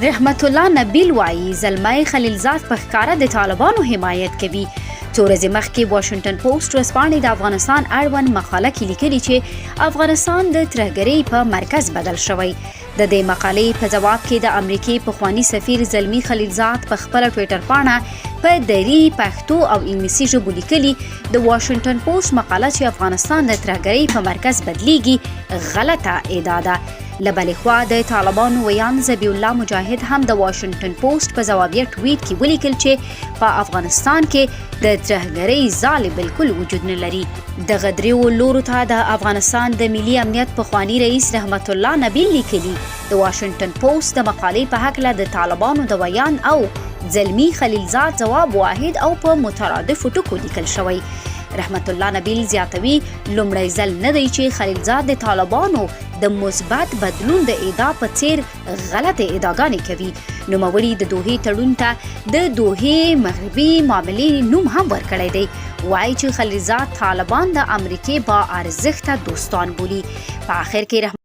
رحمت الله نبیل وایي زلمی خلیلزاد په ښکاره د طالبانو حمایت کوي. څو ورځې مخکې واشنګټن پوسټ ورځپاڼې د افغانستان اړوند مقاله کې لیکلي چې افغانستان د ترهګرۍ په مرکز بدل شوی. د دې مقالې په جواب کې د امریکې پخوانی سفیر زلمی خلیلزاد په خپله ټویټر پاڼه په دری، پښتو او انګلیسي ژبو لیکلي د واشنګټن پوسټ مقاله چې افغانستان د ترهګرۍ په مرکز بدلیږي غلطه ادعا ده. له بلې خوا د طالبانو ویان ذبیح الله مجاهد هم د واشنګټن پوسټ په جوابیه ټویټ کې ولیکل چې په افغانستان کې د ترهګرۍ ځالې بالکل وجود نه لري. دغه دریو لورو ته د افغانستان د ملي امنیت پخوانی رئیس رحمت الله نبیل لیکلي د واشنګټن پوسټ د مقالې په هکله د طالبانو د ویان او زلمی خلیلزاد جواب واحد او په مترادفو ټکو لیکل شوی. رحمت الله نبیل زیاتوي لومړی ځل نه دی چې خلیلزاد د طالبانو د مثبت بدلون د ادعا په څیر غلطه ادعاګانې کوي. نوموړي د دوحې تړون ته د دوحې مغربي معاملې نوم هم ورکړی دی. وایي چې خلیلزاد طالبان د امریکې با ارزښته دوستان بولي. په آخر کې